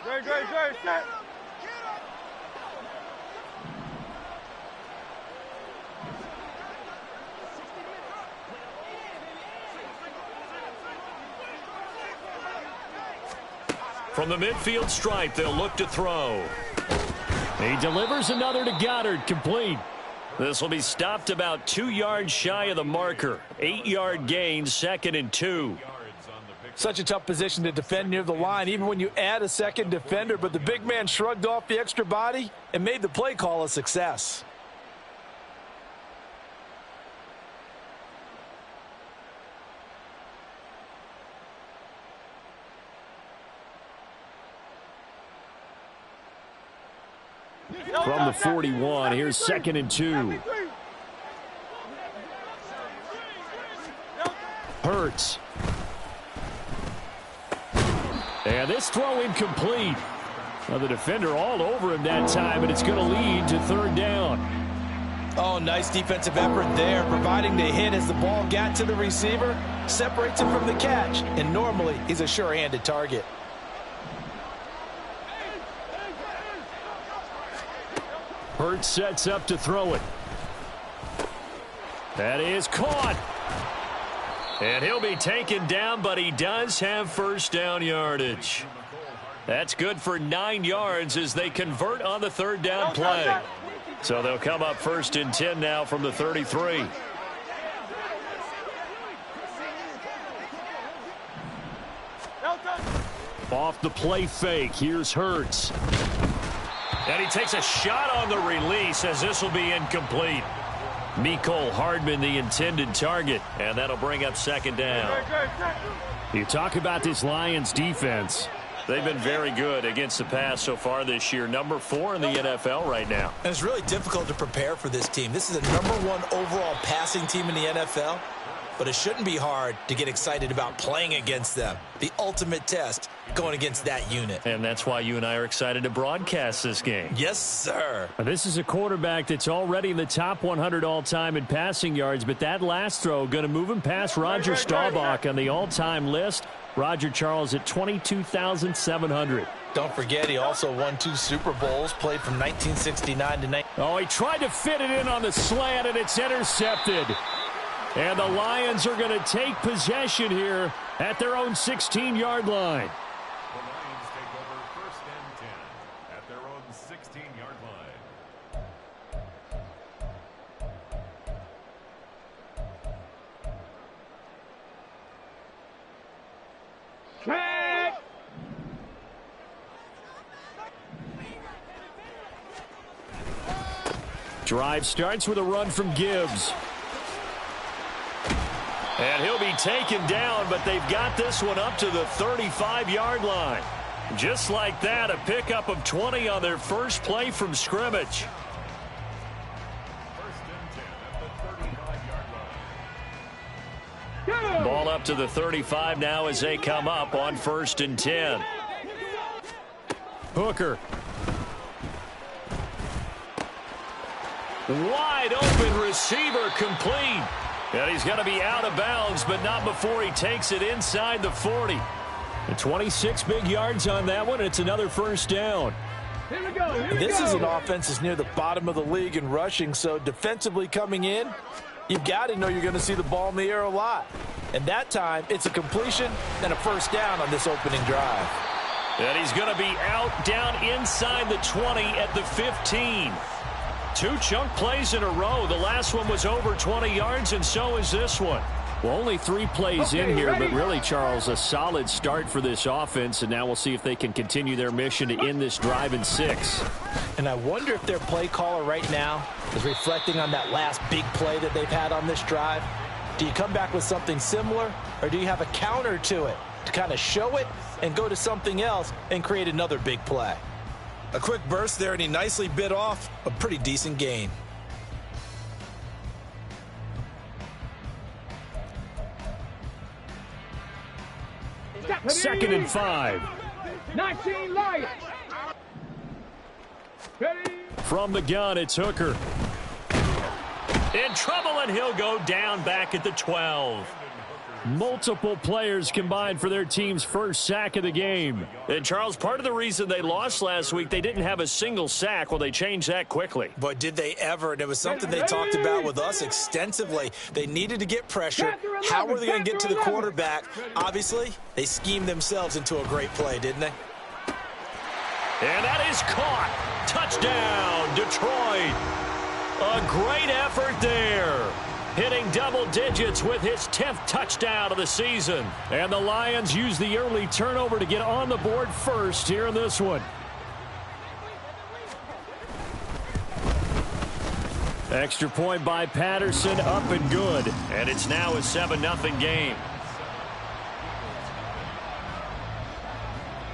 Set. From the midfield stripe, they'll look to throw. He delivers another to Goddard, complete. This will be stopped about 2 yards shy of the marker. 8-yard gain, 2nd and 2. Such a tough position to defend near the line, even when you add a second defender, but the big man shrugged off the extra body and made the play call a success. From the 41, here's 2nd and 2. Hurts. And this throw incomplete. Now the defender all over him that time, and it's going to lead to 3rd down. Oh, nice defensive effort there, providing the hit as the ball got to the receiver, separates him from the catch, and normally he's a sure-handed target. Hurts sets up to throw it. That is caught. And he'll be taken down, but he does have 1st down yardage. That's good for 9 yards as they convert on the 3rd down play. So they'll come up 1st and 10 now from the 33. Off the play fake, here's Hurts. And he takes a shot on the release as this will be incomplete. Mecole Hardman, the intended target, and that'll bring up 2nd down. You talk about this Lions defense. They've been very good against the pass so far this year. Number 4 in the NFL right now. And it's really difficult to prepare for this team. This is the #1 overall passing team in the NFL. But it shouldn't be hard to get excited about playing against them. The ultimate test going against that unit. And that's why you and I are excited to broadcast this game. Yes, sir. This is a quarterback that's already in the top 100 all-time in passing yards, but that last throw going to move him past Roger Staubach on the all-time list. Roger Charles at 22,700. Don't forget, he also won 2 Super Bowls, played from 1969 to 19. Oh, he tried to fit it in on the slant, and it's intercepted. And the Lions are going to take possession here at their own 16-yard line. The Lions take over 1st and 10 at their own 16-yard line. Check. Drive starts with a run from Gibbs. And he'll be taken down, but they've got this one up to the 35-yard line. Just like that, a pickup of 20 on their first play from scrimmage. 1st and 10 at the 35-yard line. Ball up to the 35 now as they come up on 1st and 10. Hooker. Wide open receiver, complete. And he's going to be out of bounds, but not before he takes it inside the 40. And 26 big yards on that one. It's another 1st down. Here we go. This is an offense that's near the bottom of the league in rushing, so defensively coming in, you've got to know you're going to see the ball in the air a lot. And that time, it's a completion and a 1st down on this opening drive. And he's going to be out down inside the 20 at the 15. 2 chunk plays in a row. The last one was over 20 yards, and so is this one. Well, only 3 plays in here, but really, Charles, a solid start for this offense, and now we'll see if they can continue their mission to end this drive in 6. And I wonder if their play caller right now is reflecting on that last big play that they've had on this drive. Do you come back with something similar, or do you have a counter to it to kind of show it and go to something else and create another big play? A quick burst there, and he nicely bit off a pretty decent gain. Second and 5. 19 Lions. Ready. From the gun, it's Hooker. In trouble, and he'll go down back at the 12. Multiple players combined for their team's first sack of the game. And, Charles, part of the reason they lost last week, they didn't have a single sack. Well, they changed that quickly. But did they ever? And it was something they talked about with us extensively. They needed to get pressure. How were they going to get to the quarterback? Obviously, they schemed themselves into a great play, didn't they? And that is caught. Touchdown, Detroit. A great effort there. Hitting double digits with his 10th touchdown of the season. And the Lions use the early turnover to get on the board first here in this one. Extra point by Patterson, up and good. And it's now a 7-0 game.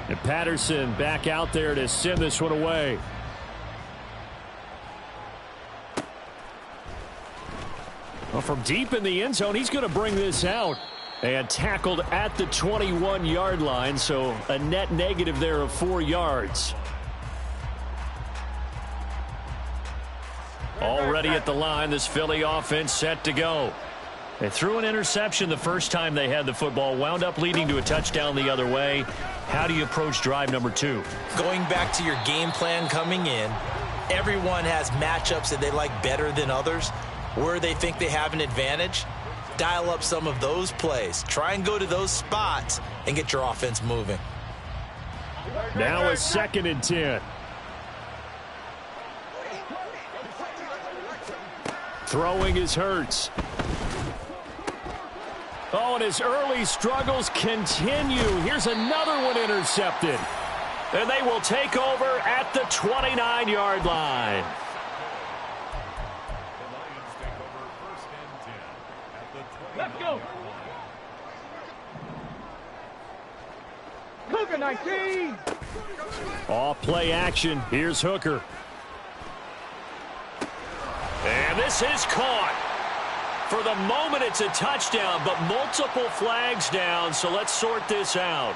And Patterson back out there to send this one away. Well, from deep in the end zone, he's going to bring this out. And tackled at the 21-yard line, so a net negative there of 4 yards. Already at the line, this Philly offense set to go. They threw an interception the first time they had the football, wound up leading to a touchdown the other way. How do you approach drive number 2? Going back to your game plan coming in, everyone has matchups that they like better than others. Where they think they have an advantage, dial up some of those plays. Try and go to those spots and get your offense moving. Now a 2nd and 10. Throwing is Hurts. Oh, and his early struggles continue. Here's another one intercepted. And they will take over at the 29-yard line. Let's go. Cougar 19. Off play action. Here's Hooker. And this is caught. For the moment, it's a touchdown, but multiple flags down, so let's sort this out.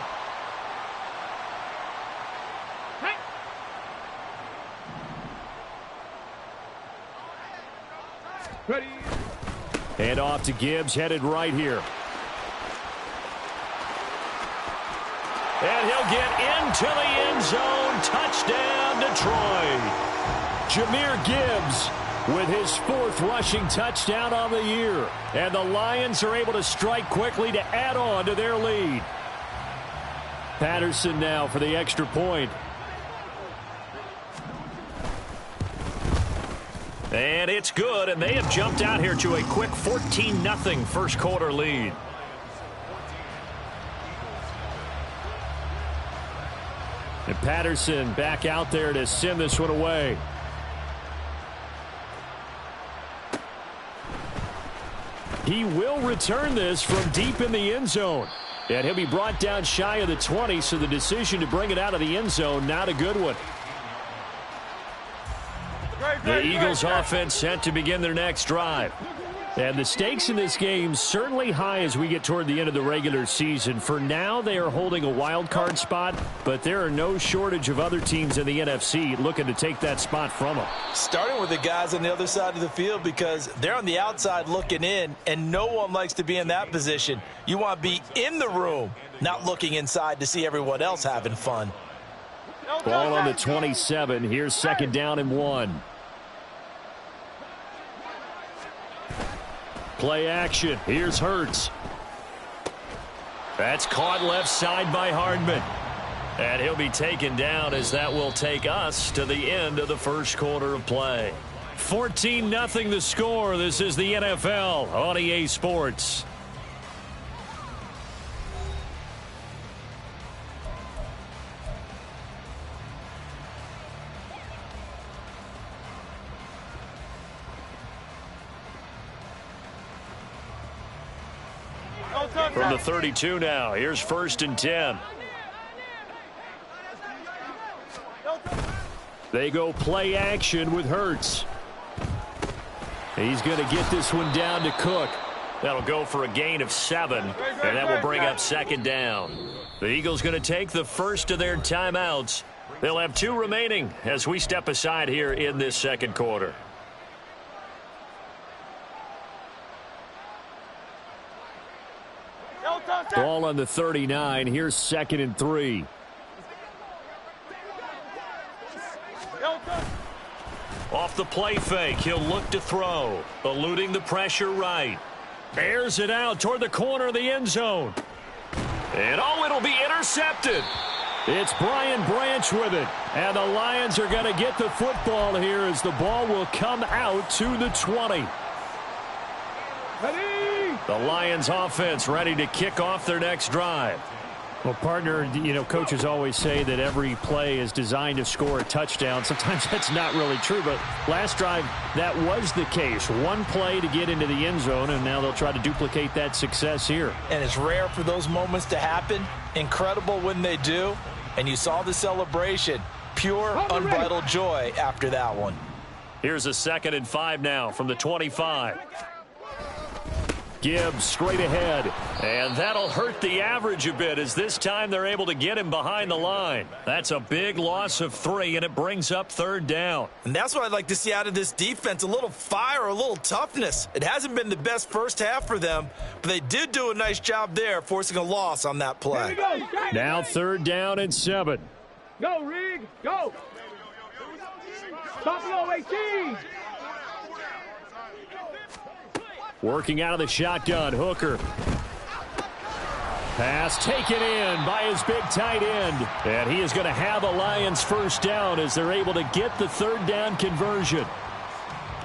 Hey. Ready. And off to Gibbs, headed right here. And he'll get into the end zone. Touchdown, Detroit. Jahmyr Gibbs with his 4th rushing touchdown on the year. And the Lions are able to strike quickly to add on to their lead. Patterson now for the extra point. And it's good, and they have jumped out here to a quick 14-0 first quarter lead. And Patterson back out there to send this one away. He will return this from deep in the end zone. And he'll be brought down shy of the 20, so the decision to bring it out of the end zone, not a good one. The Eagles offense set to begin their next drive. And the stakes in this game certainly high as we get toward the end of the regular season. For now, they are holding a wild card spot, but there are no shortage of other teams in the NFC looking to take that spot from them. Starting with the guys on the other side of the field, because they're on the outside looking in, and no one likes to be in that position. You want to be in the room, not looking inside to see everyone else having fun. Ball on the 27. Here's 2nd down and 1. Play action. Here's Hurts. That's caught left side by Hardman. And he'll be taken down as that will take us to the end of the first quarter of play. 14-0 the score. This is the NFL on EA Sports. From the 32 now, here's 1st and 10. They go play action with Hurts. He's going to get this one down to Cook. That'll go for a gain of 7, and that will bring up 2nd down. The Eagles going to take the first of their timeouts. They'll have 2 remaining as we step aside here in this second quarter. ball on the 39. Here's 2nd and 3. Off the play fake, he'll look to throw. Eluding the pressure right. Airs it out toward the corner of the end zone. And it'll be intercepted. It's Brian Branch with it. And the Lions are going to get the football here as the ball will come out to the 20. Ready? The Lions offense ready to kick off their next drive. Well, partner, coaches always say that every play is designed to score a touchdown. Sometimes that's not really true, but last drive, that was the case. One play to get into the end zone, and now they'll try to duplicate that success here. And it's rare for those moments to happen. Incredible when they do. And you saw the celebration. Pure, unbridled joy after that one. Here's a 2nd and 5 now from the 25. Gibbs straight ahead, and that'll hurt the average a bit as this time they're able to get him behind the line. That's a big loss of 3, and it brings up 3rd down. And that's what I'd like to see out of this defense, a little fire, a little toughness. It hasn't been the best first half for them, but they did do a nice job there forcing a loss on that play. Now 3rd down and 7. Go, Rig. Go. Stop below 18. Working out of the shotgun, Hooker. Pass taken in by his big tight end. And he is going to have a Lions 1st down as they're able to get the 3rd down conversion.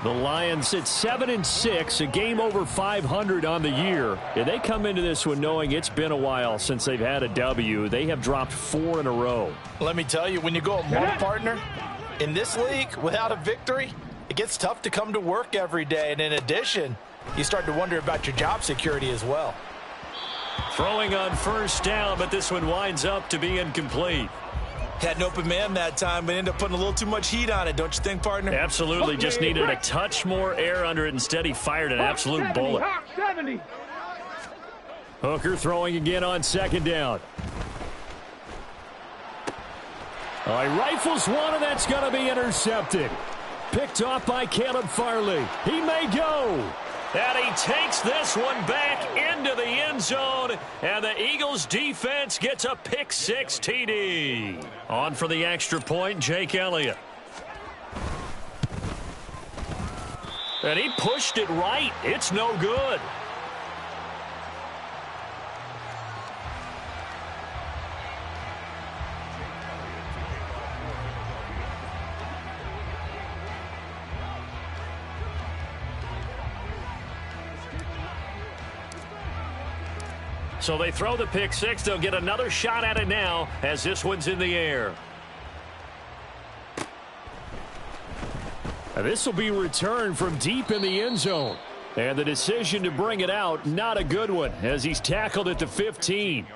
The Lions at 7-6, a game over 500 on the year. And they come into this one knowing it's been a while since they've had a W. They have dropped 4 in a row. Let me tell you, when you go a month, partner, in this league, without a victory, it gets tough to come to work every day. And in addition, you start to wonder about your job security as well. Throwing on 1st down, but this one winds up to be incomplete. Had an open man that time, but ended up putting a little too much heat on it, don't you think, partner? Absolutely, just needed a touch more air under it. Instead, he fired an absolute bullet. 70. Hooker throwing again on 2nd down. He rifles one, and that's going to be intercepted. Picked off by Caleb Farley. He may go. And he takes this one back into the end zone. And the Eagles defense gets a pick-6 TD. On for the extra point, Jake Elliott. And he pushed it right. It's no good. So they throw the pick-6. They'll get another shot at it now as this one's in the air. And this will be returned from deep in the end zone. And the decision to bring it out, not a good one, as he's tackled at the 15.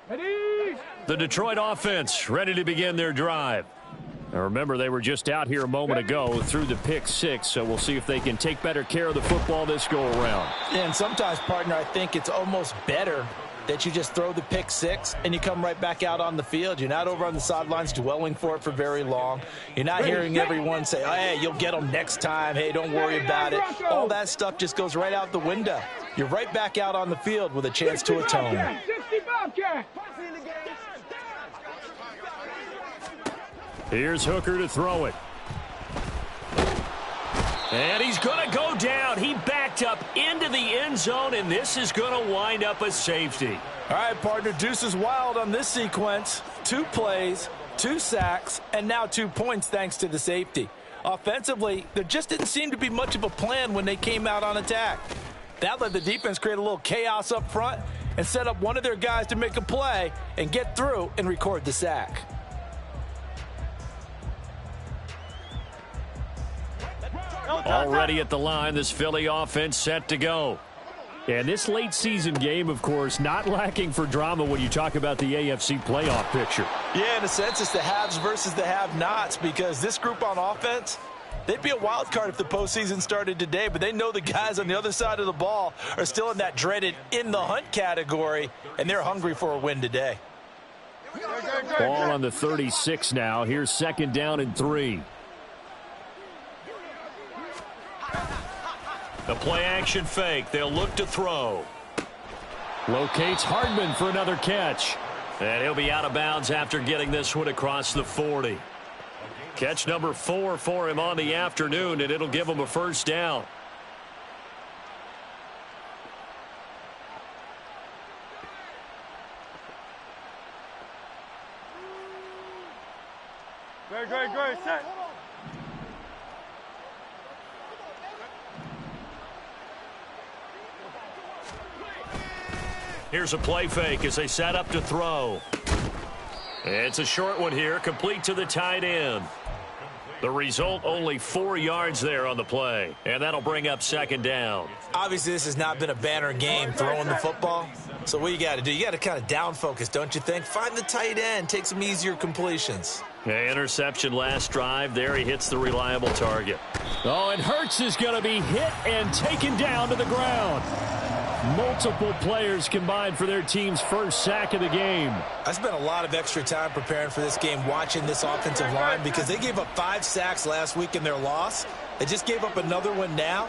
Ready? The Detroit offense ready to begin their drive. Now remember, they were just out here a moment ago through the pick-6, so we'll see if they can take better care of the football this go-around. And sometimes, partner, I think it's almost better that you just throw the pick-6 and you come right back out on the field. You're not over on the sidelines dwelling for it for very long. You're not hearing everyone say, oh, hey, you'll get them next time. Hey, don't worry about it. All that stuff just goes right out the window. You're right back out on the field with a chance to atone. 65 cat. Here's Hooker to throw it. And he's going to go down. He backed up into the end zone, and this is going to wind up a safety. All right, partner, deuce is wild on this sequence. 2 plays, 2 sacks, and now 2 points thanks to the safety. Offensively, there just didn't seem to be much of a plan when they came out on attack. That let the defense create a little chaos up front and set up one of their guys to make a play and get through and record the sack. Already at the line, this Philly offense set to go. And this late season game, of course, not lacking for drama when you talk about the AFC playoff picture. Yeah, in a sense, it's the haves versus the have-nots, because this group on offense, they'd be a wild card if the postseason started today, but they know the guys on the other side of the ball are still in that dreaded in-the-hunt category, and they're hungry for a win today. Ball on the 36 now. Here's 2nd down and 3. The play-action fake. They'll look to throw. Locates Hardman for another catch. And he'll be out of bounds after getting this one across the 40. Catch number 4 for him on the afternoon, and it'll give him a first down. Great, set. Here's a play fake as they set up to throw. It's a short one here, complete to the tight end. The result, only 4 yards there on the play, and that'll bring up second down. Obviously, this has not been a banner game throwing the football. So what you got to do, you got to kind of down focus, don't you think? Find the tight end, take some easier completions. Interception last drive. There he hits the reliable target. Oh, and Hurts is going to be hit and taken down to the ground. Multiple players combined for their team's first sack of the game. I spent a lot of extra time preparing for this game, watching this offensive line, because they gave up 5 sacks last week in their loss. They just gave up another one now.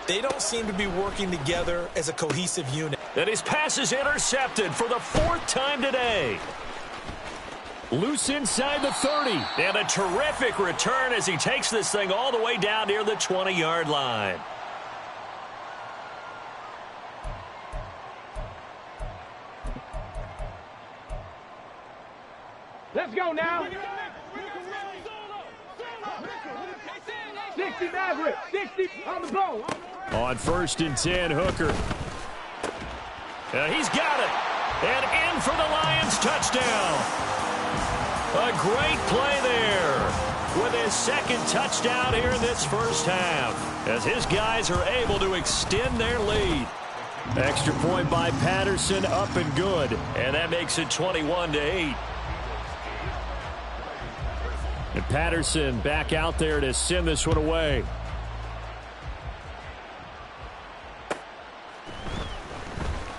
They don't seem to be working together as a cohesive unit. And his pass is intercepted for the 4th time today. Loose inside the 30. And a terrific return as he takes this thing all the way down near the 20-yard line. Let's go now. 60 Maverick. 60 on the ball. On 1st and 10, Hooker. He's got it. And in for the Lions touchdown. A great play there with his 2nd touchdown here in this first half, as his guys are able to extend their lead. Extra point by Patterson, up and good. And that makes it 21-8. And Patterson back out there to send this one away.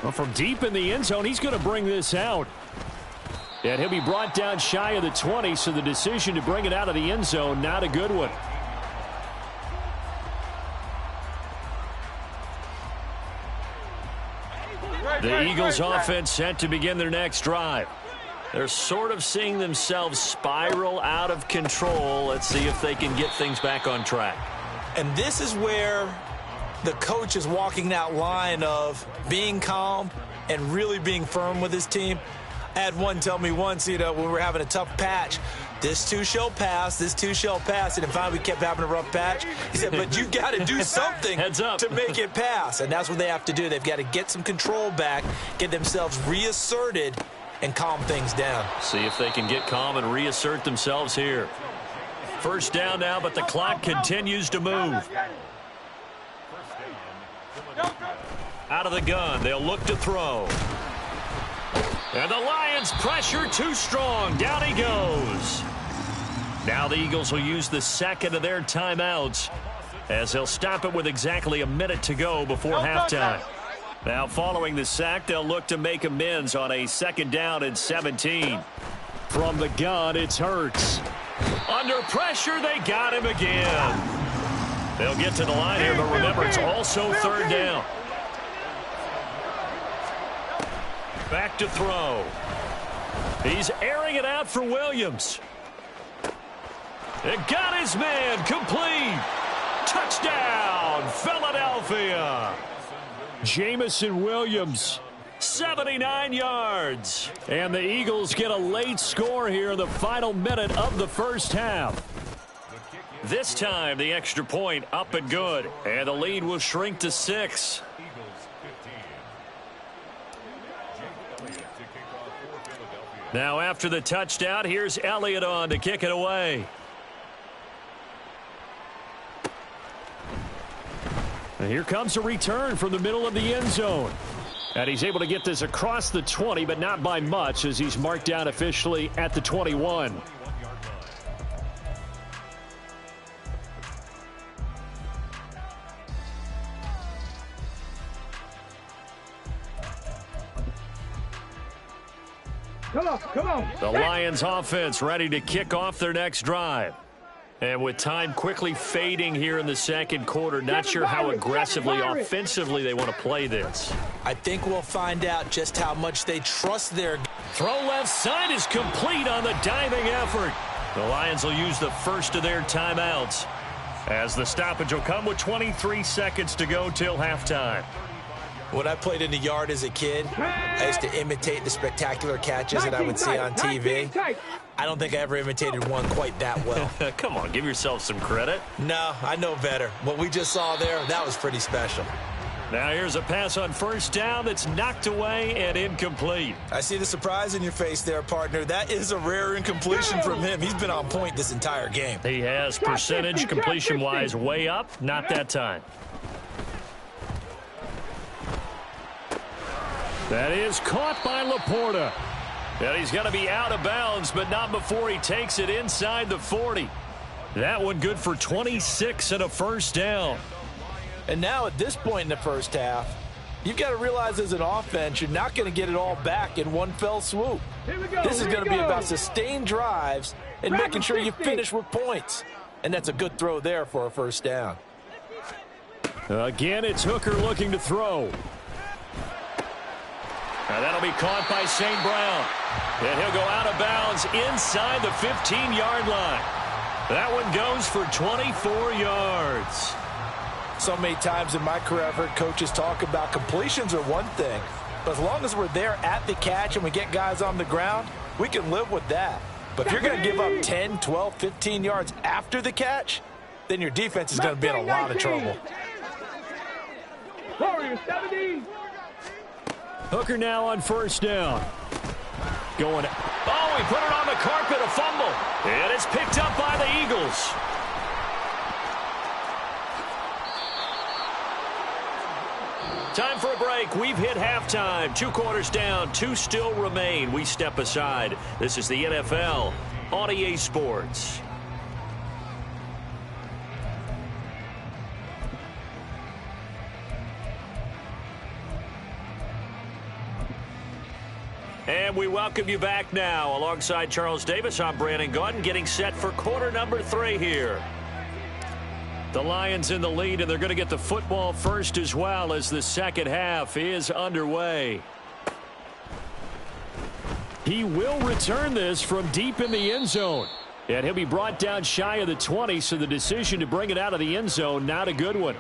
Well, from deep in the end zone, he's going to bring this out. And he'll be brought down shy of the 20, so the decision to bring it out of the end zone, not a good one. The Eagles offense set to begin their next drive. They're sort of seeing themselves spiral out of control. Let's see if they can get things back on track. And this is where the coach is walking that line of being calm and really being firm with his team. I had one tell me once, when we were having a tough patch, this too shall pass, this too shall pass. And then finally we kept having a rough patch. He said, but you got to do something Heads up. to make it pass. And that's what they have to do. They've got to get some control back, get themselves reasserted, and calm things down. See if they can get calm and reassert themselves here. First down now, but the clock continues to move. Out of the gun, they'll look to throw. And the Lions pressure too strong. Down he goes. Now the Eagles will use the 2nd of their timeouts, as they'll stop it with exactly a minute to go before halftime. Now following the sack, they'll look to make amends on a 2nd down and 17. From the gun, it's Hurts. Under pressure, they got him again. They'll get to the line here, but remember, it's also 3rd down. Back to throw. He's airing it out for Williams. It got his man complete. Touchdown, Philadelphia. Jamison Williams. 79 yards. And the Eagles get a late score here in the final minute of the first half. This time, the extra point up and good. And the lead will shrink to 6. Now after the touchdown, here's Elliott on to kick it away. And here comes a return from the middle of the end zone. And he's able to get this across the 20, but not by much, as he's marked down officially at the 21. Come on. The Lions offense ready to kick off their next drive. And with time quickly fading here in the second quarter, not sure how aggressively, offensively they want to play this. I think we'll find out just how much they trust their... Throw left side is complete on the diving effort. The Lions will use the first of their timeouts, as the stoppage will come with 23 seconds to go till halftime. When I played in the yard as a kid, I used to imitate the spectacular catches that I would see on TV. I don't think I ever imitated one quite that well. Come on, give yourself some credit. No, I know better. What we just saw there, that was pretty special. Now here's a pass on first down that's knocked away and incomplete. I see the surprise in your face there, partner. That is a rare incompletion from him. He's been on point this entire game. He has percentage completion-wise way up, not that time. That is caught by Laporta. And he's going to be out of bounds, but not before he takes it inside the 40. That one good for 26 and a first down. And now at this point in the first half, you've got to realize as an offense, you're not going to get it all back in one fell swoop. This is going to be about sustained drives and making sure you finish with points. And that's a good throw there for a first down. Again, it's Hooker looking to throw. Now that'll be caught by St. Brown. And he'll go out of bounds inside the 15-yard line. That one goes for 24 yards. So many times in my career, I've heard coaches talk about completions are one thing. But as long as we're there at the catch and we get guys on the ground, we can live with that. But if you're going to give up 10, 12, 15 yards after the catch, then your defense is going to be in a lot of trouble. Warriors 70. Hooker now on first down. Going. Oh, he put it on the carpet, a fumble. And it's picked up by the Eagles. Time for a break. We've hit halftime. 2 quarters down, 2 still remain. We step aside. This is the NFL on EA Sports. And we welcome you back now. Alongside Charles Davis, I'm Brandon Gaudin, getting set for quarter number 3 here. The Lions in the lead, and they're going to get the football first as well as the second half is underway. He will return this from deep in the end zone. And he'll be brought down shy of the 20, so the decision to bring it out of the end zone, not a good one.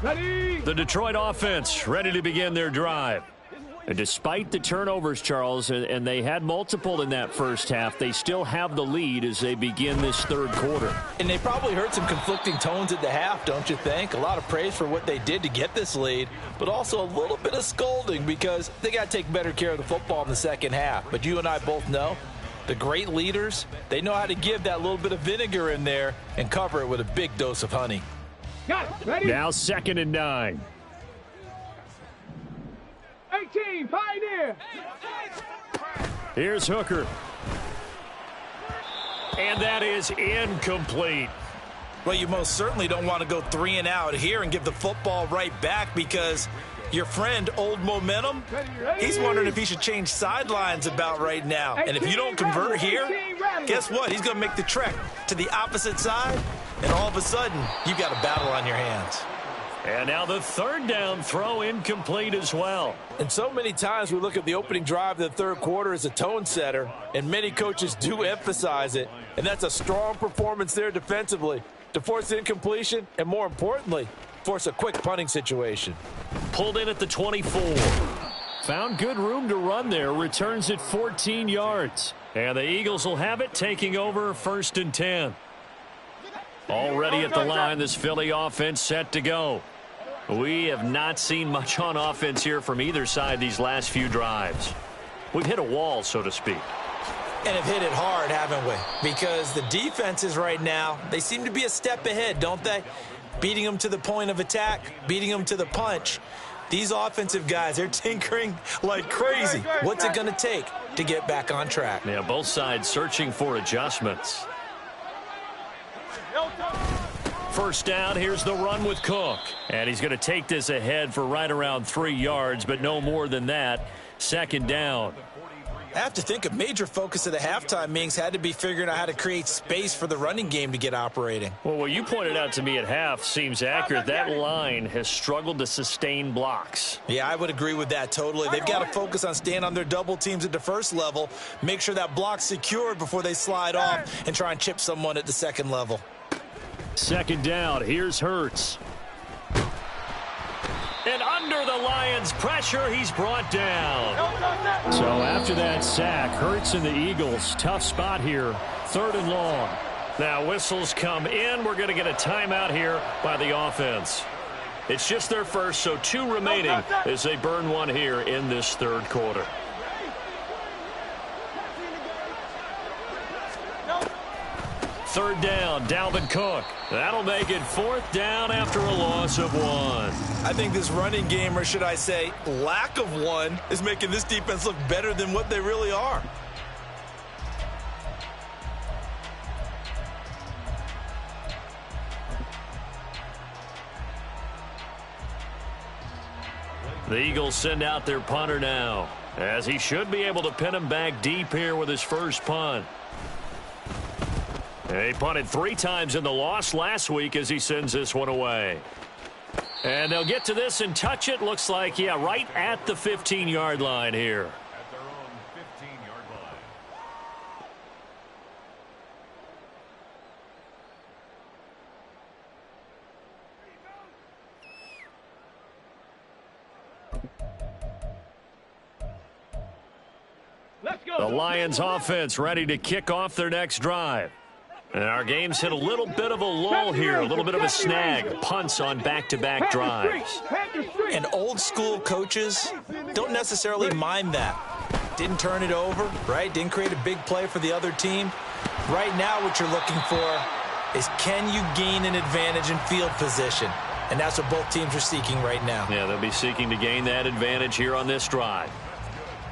Ready. The Detroit offense ready to begin their drive. And despite the turnovers, Charles, and they had multiple in that first half, they still have the lead as they begin this third quarter. And they probably heard some conflicting tones at the half, don't you think? A lot of praise for what they did to get this lead, but also a little bit of scolding because they got to take better care of the football in the second half. But you and I both know the great leaders, they know how to give that little bit of vinegar in there and cover it with a big dose of honey. Got it. Ready. Now 2nd and 9. 18. Pioneer. Here's Hooker. And that is incomplete. Well, you most certainly don't want to go 3 and out here and give the football right back because your friend, Old Momentum, he's wondering if he should change sidelines about right now. And if you don't convert here, guess what? He's going to make the trek to the opposite side, and all of a sudden, you've got a battle on your hands. And now the 3rd down throw incomplete as well. And so many times we look at the opening drive of the third quarter as a tone setter, and many coaches do emphasize it, and that's a strong performance there defensively to force incompletion and, more importantly, force a quick punting situation. Pulled in at the 24. Found good room to run there. Returns at 14 yards. And the Eagles will have it, taking over 1st and 10. Already at the line, this Philly offense set to go. We have not seen much on offense here from either side these last few drives. We've hit a wall, so to speak. And have hit it hard, haven't we? Because the defenses right now, they seem to be a step ahead, don't they? Beating them to the point of attack, beating them to the punch. These offensive guys, they're tinkering like crazy. What's it going to take to get back on track? Yeah, both sides searching for adjustments. first down. Here's the run with Cook. And he's going to take this ahead for right around 3 yards, but no more than that. Second down. I have to think a major focus of the halftime meetings had to be figuring out how to create space for the running game to get operating. Well, what you pointed out to me at half seems accurate. That line has struggled to sustain blocks. Yeah, I would agree with that totally. They've got to focus on staying on their double teams at the first level, make sure that block's secured before they slide off and try and chip someone at the second level. Second down. Here's Hurts. And under the Lions' pressure, he's brought down. So after that sack, Hurts and the Eagles, tough spot here, 3rd and long. Now whistles come in. We're going to get a timeout here by the offense. It's just their first, so 2 remaining as they burn one here in this 3rd quarter. Third down, Dalvin Cook. That'll make it 4th down after a loss of 1. I think this running game, or should I say lack of one, is making this defense look better than what they really are. The Eagles send out their punter now, as he should be able to pin him back deep here with his first punt. He punted 3 times in the loss last week as he sends this one away. And they'll get to this and touch it. Looks like, yeah, right at the 15-yard line here. At their own 15-yard line. Let's go. The Lions offense ready to kick off their next drive. And our game's hit a little bit of a lull here, a little bit of a snag. Punts on back-to-back drives. And old-school coaches don't necessarily mind that. Didn't turn it over, right? Didn't create a big play for the other team. Right now what you're looking for is, can you gain an advantage in field position? And that's what both teams are seeking right now. Yeah, they'll be seeking to gain that advantage here on this drive.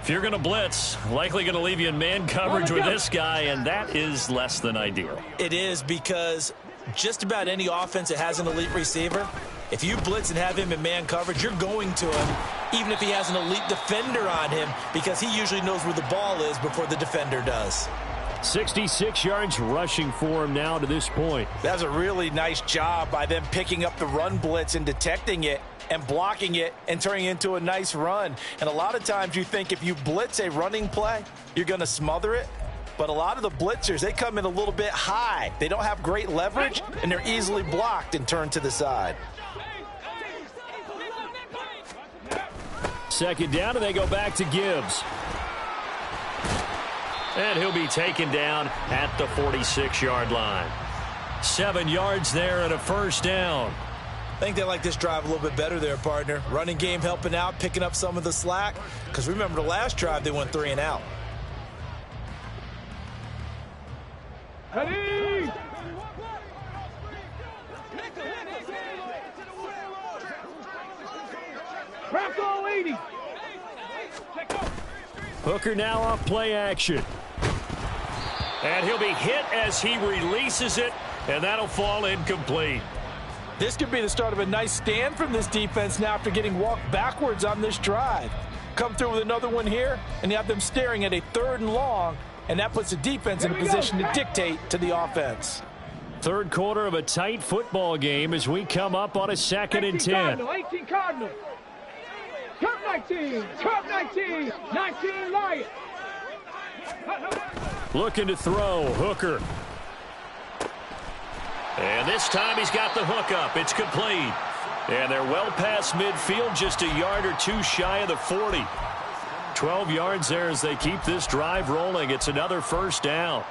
If you're going to blitz, likely going to leave you in man coverage with this guy, and that is less than ideal. It is, because just about any offense that has an elite receiver, if you blitz and have him in man coverage, you're going to him, even if he has an elite defender on him, because he usually knows where the ball is before the defender does. 66 yards rushing for him now to this point. That's a really nice job by them picking up the run blitz and detecting it and blocking it and turning it into a nice run. And a lot of times you think if you blitz a running play, you're going to smother it. But a lot of the blitzers, they come in a little bit high. They don't have great leverage, and they're easily blocked and turned to the side. Second down, and they go back to Gibbs. And he'll be taken down at the 46-yard line. 7 yards there and a first down. I think they like this drive a little bit better there, partner. Running game helping out, picking up some of the slack. Because remember, the last drive, they went 3 and out. Ready? Craft all 80. Hooker now off play action. And he'll be hit as he releases it, and that'll fall incomplete. This could be the start of a nice stand from this defense now after getting walked backwards on this drive. Come through with another one here, and you have them staring at a 3rd and long, and that puts the defense in a position to dictate to the offense. 3rd quarter of a tight football game as we come up on a 2nd and 10. Cardinal, 18 Cardinal. Cup 19, Cup 19, 19 Lions. Looking to throw, Hooker. And this time he's got the hook up. It's complete. And they're well past midfield, just a yard or 2 shy of the 40. 12 yards there as they keep this drive rolling. It's another first down.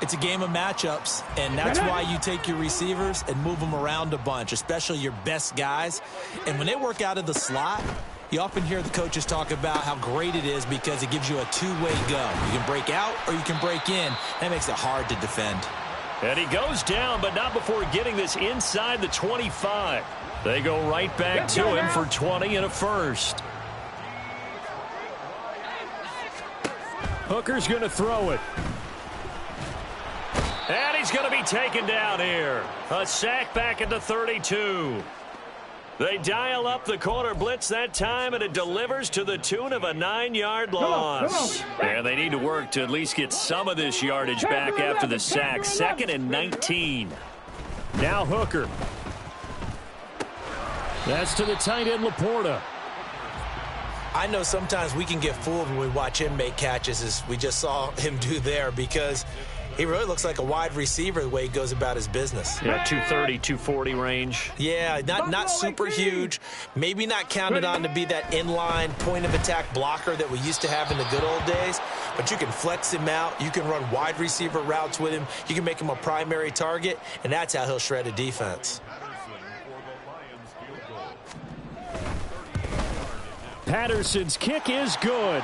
It's a game of matchups, and that's why you take your receivers and move them around a bunch, especially your best guys. And when they work out of the slot, you often hear the coaches talk about how great it is because it gives you a 2-way go. You can break out or you can break in. That makes it hard to defend. And he goes down, but not before getting this inside the 25. They go right back to him for 20 and a first. Hooker's going to throw it. And he's going to be taken down here. A sack back at the 32. They dial up the corner blitz that time, and it delivers to the tune of a 9-yard loss. And they need to work to at least get some of this yardage back after the sack. 2nd and 19. Now Hooker. That's to the tight end, Laporta. I know sometimes we can get fooled when we watch him make catches, as we just saw him do there, because he really looks like a wide receiver the way he goes about his business. Yeah, 230, 240 range. Yeah, not super huge. Maybe not counted on to be that inline point-of-attack blocker that we used to have in the good old days. But you can flex him out. You can run wide receiver routes with him. You can make him a primary target, and that's how he'll shred a defense. Patterson's kick is good.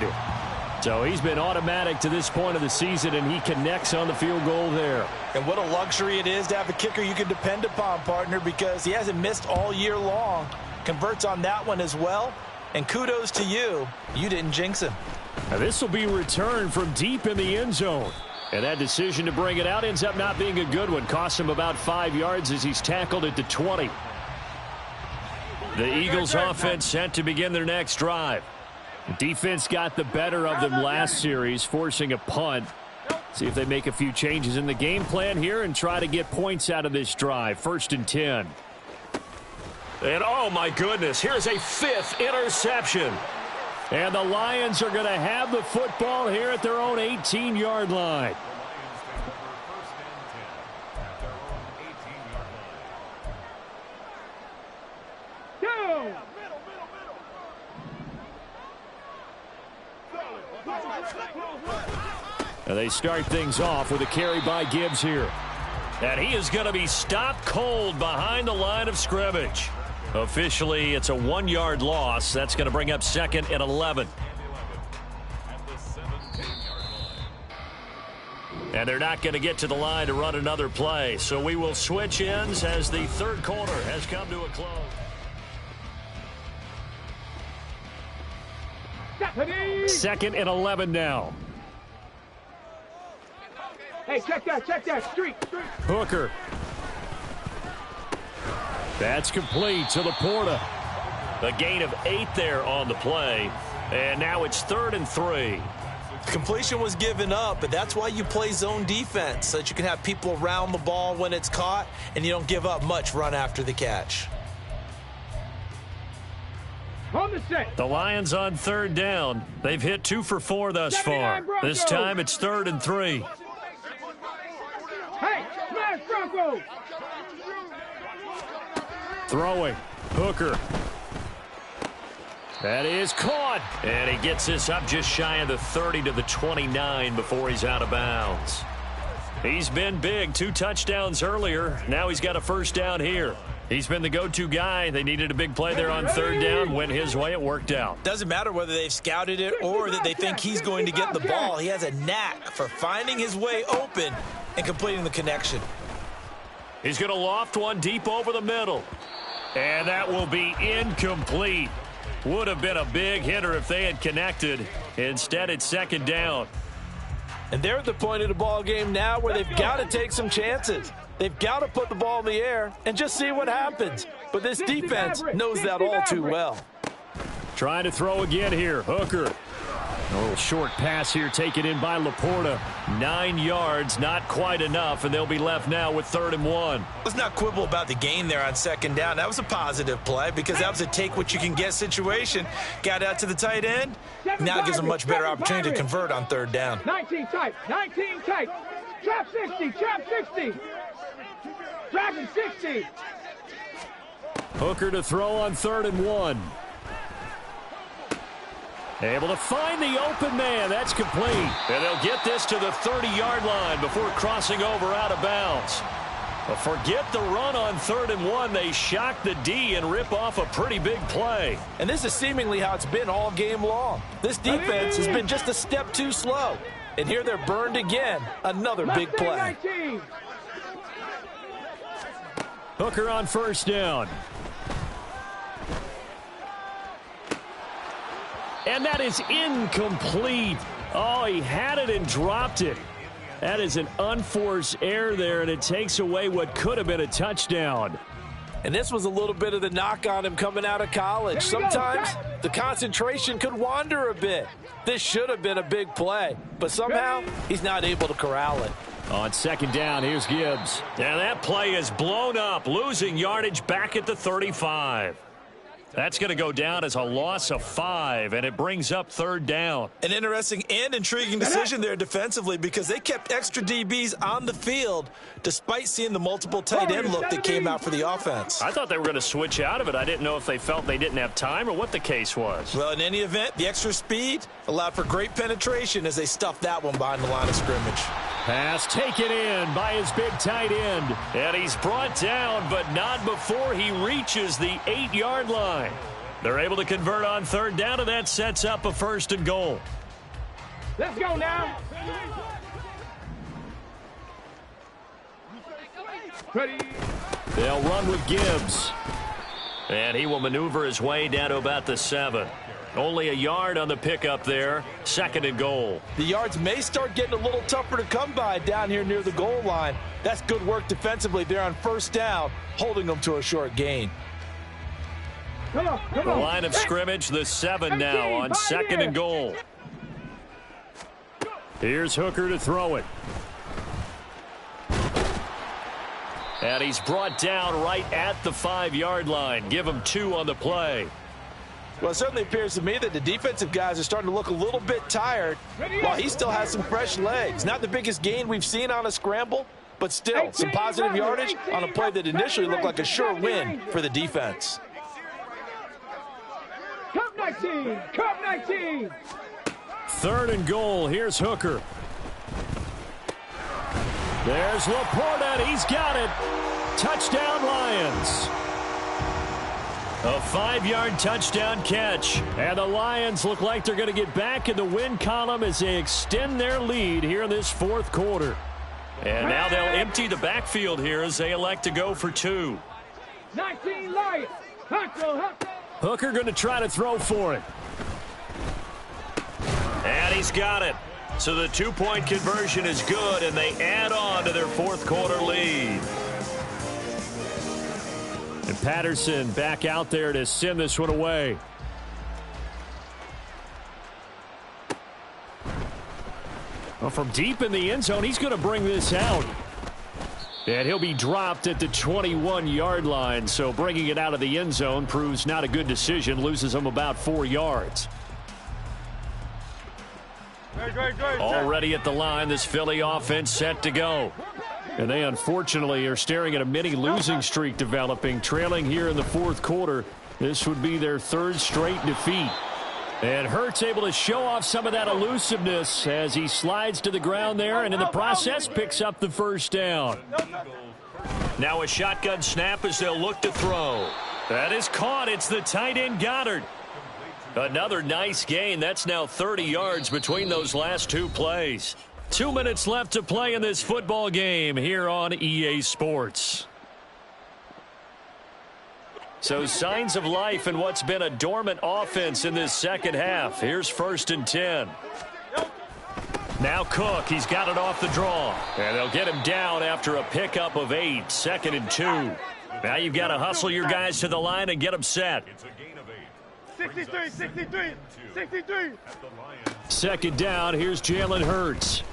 So he's been automatic to this point of the season, and he connects on the field goal there. And what a luxury it is to have a kicker you can depend upon, partner, because he hasn't missed all year long. Converts on that one as well. And kudos to you. You didn't jinx him. Now this will be returned from deep in the end zone. And that decision to bring it out ends up not being a good one. Costs him about 5 yards as he's tackled at the 20. The Eagles offense set to begin their next drive. The defense got the better of them last series, forcing a punt. See if they make a few changes in the game plan here and try to get points out of this drive. 1st and 10. And oh my goodness, here's a 5th interception. And the Lions are going to have the football here at their own 18-yard line. And they start things off with a carry by Gibbs here. And he is going to be stopped cold behind the line of scrimmage. Officially, it's a 1-yard loss. That's going to bring up 2nd and 11. And they're not going to get to the line to run another play. So we will switch ends as the 3rd quarter has come to a close. Second and 11 now. Hey, check that, street. Hooker. That's complete to Laporta. A gain of 8 there on the play. And now it's 3rd and 3. Completion was given up, but that's why you play zone defense, so that you can have people around the ball when it's caught, and you don't give up much run after the catch. On the set. The Lions on 3rd down. They've hit 2 for 4 thus far. This time it's 3rd and 3. Hey, smash Broncos! Throwing. Hooker. That is caught. And he gets this up just shy of the 30 to the 29 before he's out of bounds. He's been big. 2 touchdowns earlier. Now he's got a 1st down here. He's been the go-to guy. They needed a big play there on 3rd down. Went his way. It worked out. Doesn't matter whether they've scouted it or that they think he's going to get the ball. He has a knack for finding his way open and completing the connection. He's going to loft one deep over the middle. And that will be incomplete. Would have been a big hitter if they had connected. Instead, it's 2nd down. And they're at the point of the ball game now where they've got to take some chances. They've got to put the ball in the air and just see what happens. But this defense knows that all too well. Trying to throw again here. Hooker. A little short pass here taken in by Laporta. 9 yards, not quite enough, and they'll be left now with 3rd and 1. Let's not quibble about the gain there on 2nd down. That was a positive play because that was a take-what-you-can-get situation. Got out to the tight end. Now it gives them a much better opportunity to convert on 3rd down. 19 tight. Trap 60. Driving 60. Hooker to throw on 3rd and 1. Able to find the open man. That's complete. And they'll get this to the 30-yard line before crossing over out of bounds. But forget the run on 3rd and 1. They shock the D and rip off a pretty big play. And this is seemingly how it's been all game long. This defense has been just a step too slow. And here they're burned again. Another big play. Hooker on 1st down. And that is incomplete. Oh, he had it and dropped it. That is an unforced error there, and it takes away what could have been a touchdown. And this was a little bit of the knock on him coming out of college. Sometimes the concentration could wander a bit. This should have been a big play, but somehow he's not able to corral it. On second down, here's Gibbs. And that play is blown up, losing yardage back at the 35. That's going to go down as a loss of 5, and it brings up third down. An interesting and intriguing decision there defensively because they kept extra DBs on the field despite seeing the multiple tight end look that came out for the offense. I thought they were going to switch out of it. I didn't know if they felt they didn't have time or what the case was. Well, in any event, the extra speed allowed for great penetration as they stuffed that one behind the line of scrimmage. Pass taken in by his big tight end. And he's brought down, but not before he reaches the 8-yard line. They're able to convert on third down, and that sets up a 1st and goal. Let's go now. Ready. They'll run with Gibbs. And he will maneuver his way down to about the 7. Only a yard on the pickup there. 2nd and goal. The yards may start getting a little tougher to come by down here near the goal line. That's good work defensively there on 1st down, holding them to a short gain. Come on. The line of scrimmage, the 7 now on 2nd and goal. Here's Hooker to throw it. And he's brought down right at the 5-yard line. Give him 2 on the play. Well, it certainly appears to me that the defensive guys are starting to look a little bit tired while he still has some fresh legs. Not the biggest gain we've seen on a scramble, but still some positive yardage on a play that initially looked like a sure win for the defense. Cup 19. Cup 19. 3rd and goal. Here's Hooker. There's Laporta. He's got it. Touchdown, Lions. A 5-yard touchdown catch. And the Lions look like they're going to get back in the win column as they extend their lead here in this 4th quarter. And now they'll empty the backfield here as they elect to go for 2. 19 Lions. Hooker going to try to throw for it. And he's got it. So the 2-point conversion is good, and they add on to their 4th quarter lead. And Patterson back out there to send this one away. Well, from deep in the end zone, he's going to bring this out. And he'll be dropped at the 21-yard line, so bringing it out of the end zone proves not a good decision, loses him about 4 yards. Already at the line, this Philly offense set to go. And they unfortunately are staring at a mini losing streak developing, trailing here in the 4th quarter. This would be their 3rd straight defeat. And Hurts able to show off some of that elusiveness as he slides to the ground there and in the process picks up the 1st down. Now a shotgun snap as they'll look to throw. That is caught. It's the tight end Goddard. Another nice gain. That's now 30 yards between those last 2 plays. 2 minutes left to play in this football game here on EA Sports. So signs of life in what's been a dormant offense in this 2nd half. Here's 1st and 10. Now Cook, he's got it off the draw. And they'll get him down after a pickup of 8, 2nd and 2. Now you've got to hustle your guys to the line and get them set. 63. 2nd down, here's Jalen Hurts.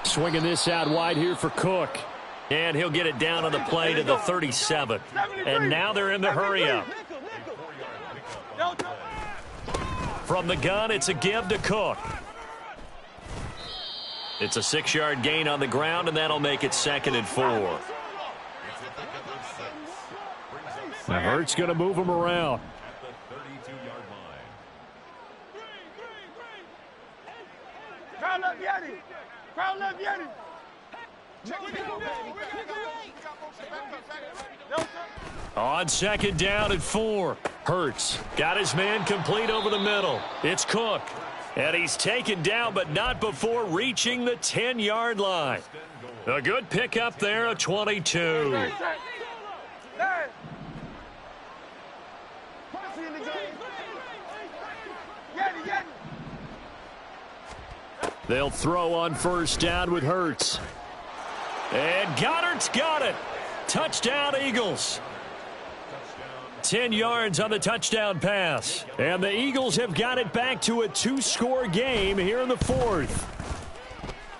Swinging this out wide here for Cook. And he'll get it down on the play to the 37. And now they're in the hurry-up. From the gun, it's a give to Cook. It's a 6-yard gain on the ground, and that'll make it 2nd and 4. Now Hurts going to move him around. On 2nd down and 4. Hurts got his man complete over the middle. It's Cook. And he's taken down, but not before reaching the 10-yard line. A good pickup there, a 22. They'll throw on first down with Hurts. And Goddard's got it. Touchdown, Eagles. 10 yards on the touchdown pass. And the Eagles have got it back to a 2-score game here in the fourth.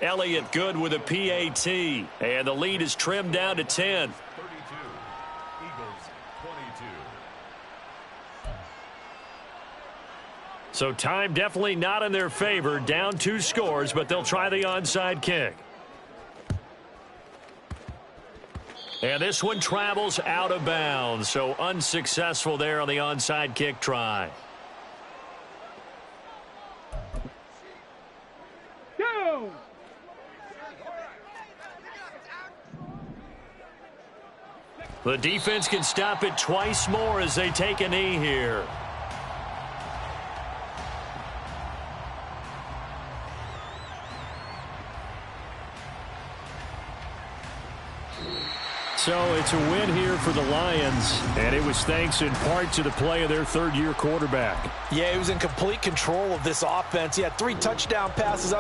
Elliott good with a PAT. And the lead is trimmed down to 10. 32. Eagles 22. So time definitely not in their favor. Down 2 scores, but they'll try the onside kick. And this one travels out of bounds, so unsuccessful there on the onside kick try. Go! The defense can stop it twice more as they take a knee here. So it's a win here for the Lions, and it was thanks in part to the play of their third-year quarterback. Yeah, he was in complete control of this offense. He had 3 touchdown passes.